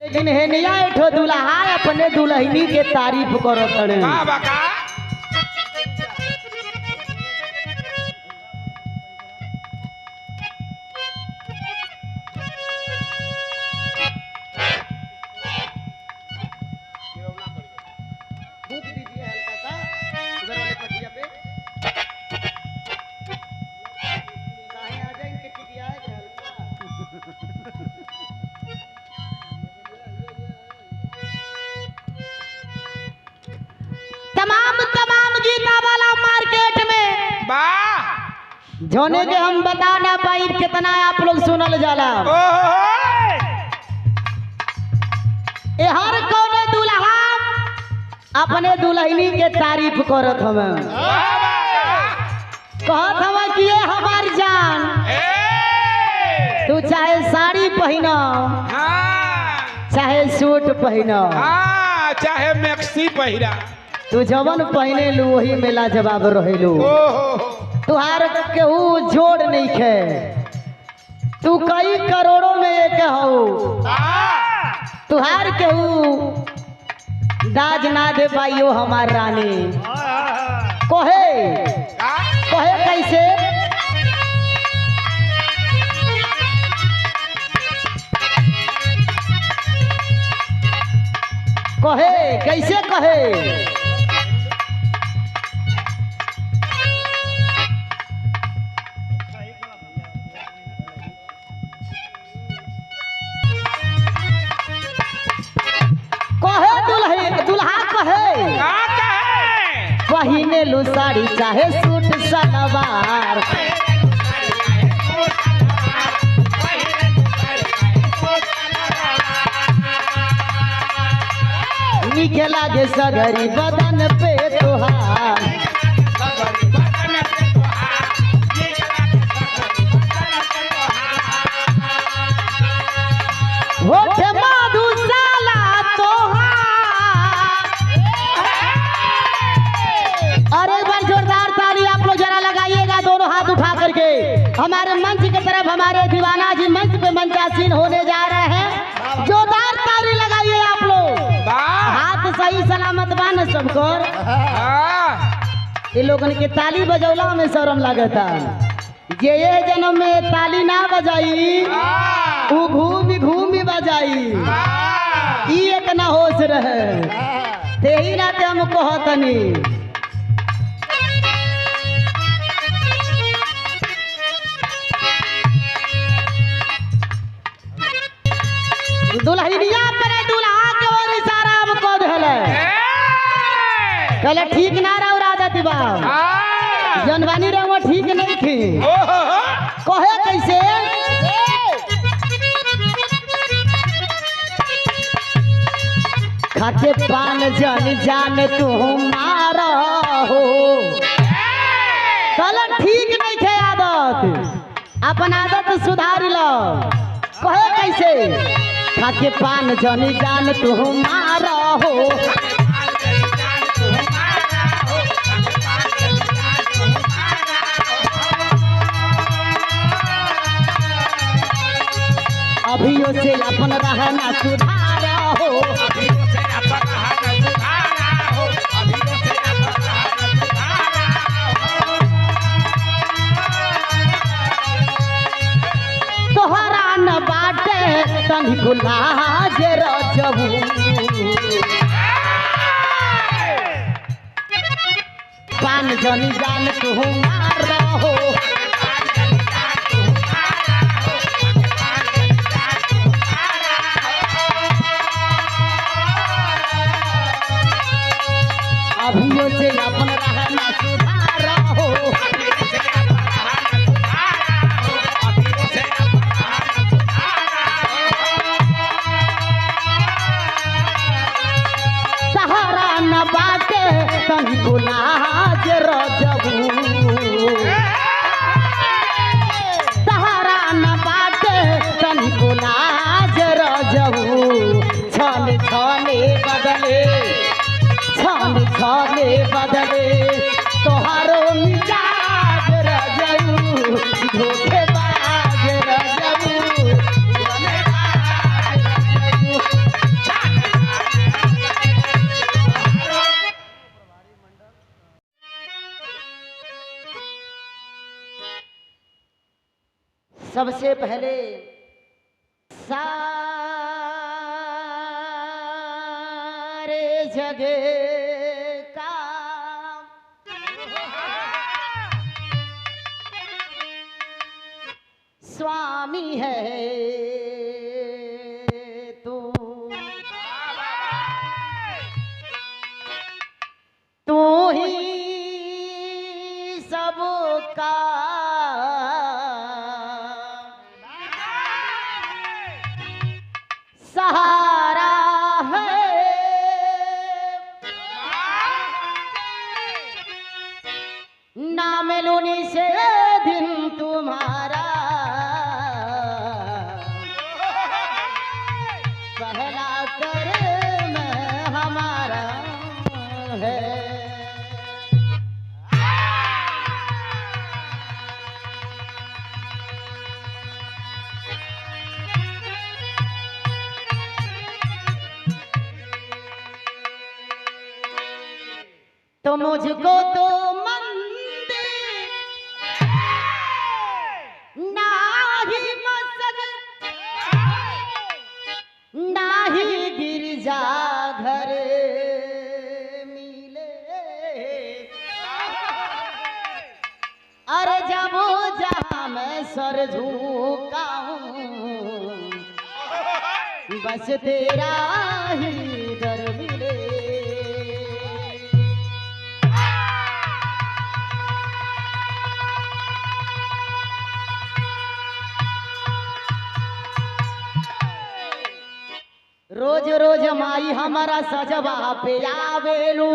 लेकिन हे नया एठो दुल्हा अपने दुल्हनी के तारीफ करत हड़े। का बाका दूध दीजिए हल्का सा उधर वाले पटिया पे काहे आ जाए इनके टिकिया है कि हल्का तमाम गीता वाला मार्केट में बा जोने के हम बता ना पाई कितना आप लोग सुनल जाला। ए हर कौने दुल्हा अपने दुल्हनी के तारीफ करत हमें, कहत हमें कि ये हमार जान तू चाहे साड़ी पहनो चाहे सूट पहनो चाहे मैक्सी पहिरा तू जवन पहने लू वही में लाजवाब रहेलू। तुहार केहू जोड़ नहीं खे, तू कई करोड़ों में एक हो, तुहार केहू दाज ना दे पाइयो हमार रानी। कहे कहे कैसे कहे कैसे कहे पहिने लू साड़ी चाहे सूट सलवार नीके लागे सगरी बदन पे तोहार होठ मधुशाला तोहार। और एक बार जोरदार ताली आप लोग जरा लगाइएगा दोनों हाथ उठा करके। हमारे मंच की तरफ हमारे दीवाना जी मंच पे मंचासीन होने जा रहे हैं। जोरदार ताली लगाइए आप लोग, हाथ सही सलामत बा न सबको। ये लोगन के ताली बजौला में शर्म लगता, जे ये जन्म में ताली ना बजाई वो घूमी घूमी बजाई, ई एक ना होश रहे। ते ही नाते हम कहतनी दुल्हनिया पर दुल्हा के ओर इशारा अब कह देले, कहले ठीक ना रहो राजा तिबा जनवानी रहो ठीक नहीं थी। कहे कैसे खाके पान जन जान तू मारा हो, कहले ठीक नहीं थे आदत, अपन आदत सुधार लो। कहे कैसे खाके पान जन जान तू मारा हो, अभियो से अपन रहना सुधारा हो, तोहरा न बाटे तनिको लाज रजबू, पान जनी जान तू मारा हो, अभियो से अपन रहना सुधारा हो, सहारा न बाटे तनिको लाज रजबू, सहारा न बाटे तनिको लाज रजबू। छल छले बदले छल छले बदले तोहारो मिजाज रजबू, धोखेबाज रजबू। सबसे पहले सारे जगह का स्वामी है तू ही सबका सहारा है। नाम लूनी से दिन तुम्हारा पहला कर्म हमारा है। तो मुझको तो मंदिर ना ही मस्जिद ना ही गिरजा घर मिले। अरे जब जहाँ मैं सर झुकाऊं बस तेरा ही दर मिले। रोज रोज माई हमारा सजवा पे आवेलू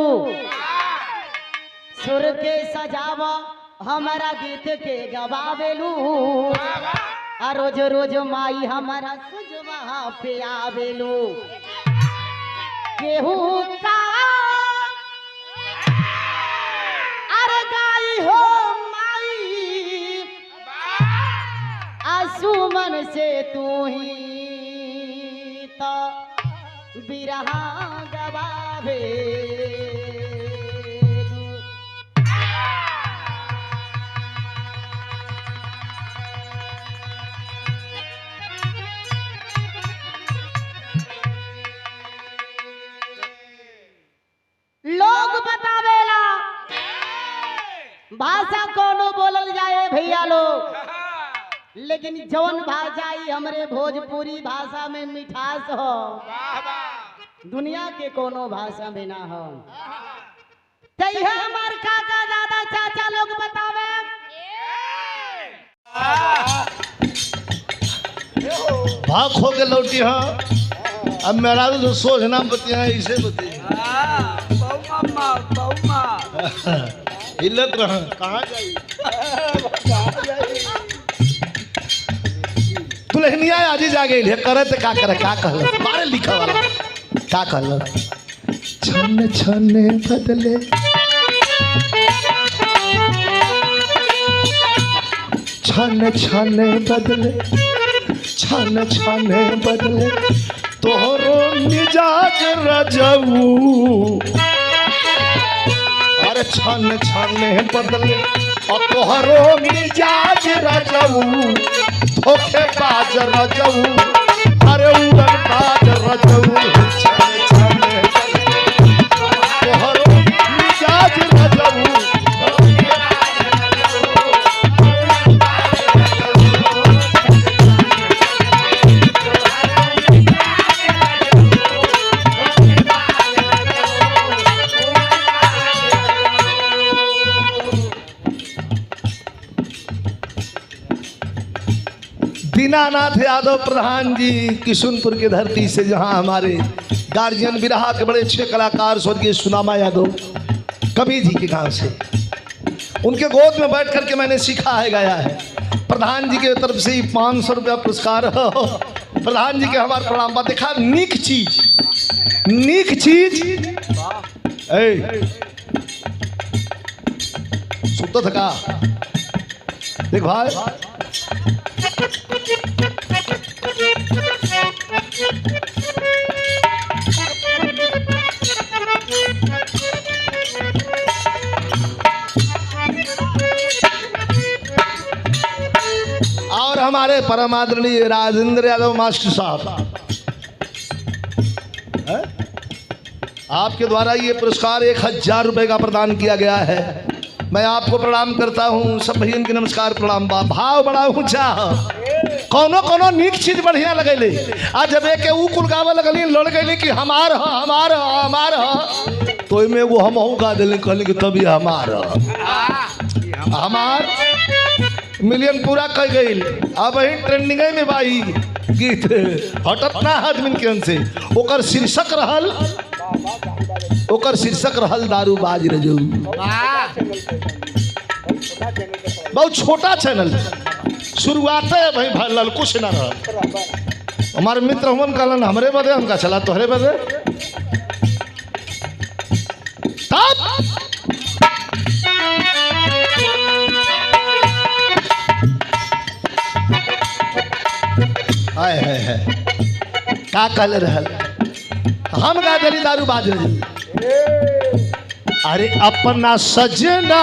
सुर के सजावा हमारा गीत के गवावेलू। रोज रोज माई हमारा सजवा पे आवेलू केहू का अरे गाई हो माई आसुमन से तू ही तो बिरहा गवावे। लोग बतावेला भाषा कोनो बोलल जाए भैया लोग, लेकिन जौन भाषाई हमरे भोजपुरी भाषा में मिठास हो दुनिया के कोनो भाषा में ना हो। तई है हमार काका दादा चाचा लोग बतावे भाग खो के लौटी। हाँ अब मेरा तो सोच नाम बतिया इसे बतिया हिलत रहा कहाँ जाई तू लेखनिया आज ही जा गई है करे तो का करे का कहल मारे लिखा वाला का कहल छन छन बदले छन छन बदले छन छन बदले तोहरो मिजाज रजऊ। अरे छन छन बदले और तोहरो मिजाज रजऊ धोखेबाज रजऊ। अरे उड़न बाज रजऊ छन छन तोहरो मिजाज रजऊ। दीनानाथ यादव प्रधान जी किशुनपुर की धरती से, जहां हमारे गार्जियन बिरहा के बड़े अच्छे कलाकार स्वर्गीय सुनामा यादव कवि जी के गांव से, उनके गोद में बैठ करके मैंने सीखा है गाया है। प्रधान जी की तरफ से 500 रुपया पुरस्कार हो। प्रधान जी के हमारे प्रणाम। देखा नीक चीज सुत थका देख भाई हमारे परम आदरणीय राजेंद्र यादव मास्टर साहब, आपके द्वारा ये पुरस्कार 1000 रुपए का प्रदान किया गया है। मैं आपको प्रणाम करता हूँ। सब भैया के नमस्कार प्रणाम। भाव बड़ा ऊंचा, कोनो कोनो नीक चीज बढ़िया लगेले। आज जब एक ऊ कुल गावे लगली लड़ गई कि हमार ह हमार ह हमार ह, तो में वो हम गा दिले कहली कि तभी हमार हमार मिलियन पूरा कर गई। अब ही ट्रेंडिंग में भाई गीत हटत ना आदमी के से। ओकर शीर्षक रहल दारू बाज रजू। बहुत छोटा चैनल, शुरुआत है भाई भरल कुछ ना रहा। हमारे मित्र हमन कहलन हमरे बदे, हमका चला तोहरे बदे। तब आए है का कहले रहल, हम गा दिली दारू बाज रही। अरे अपना सजना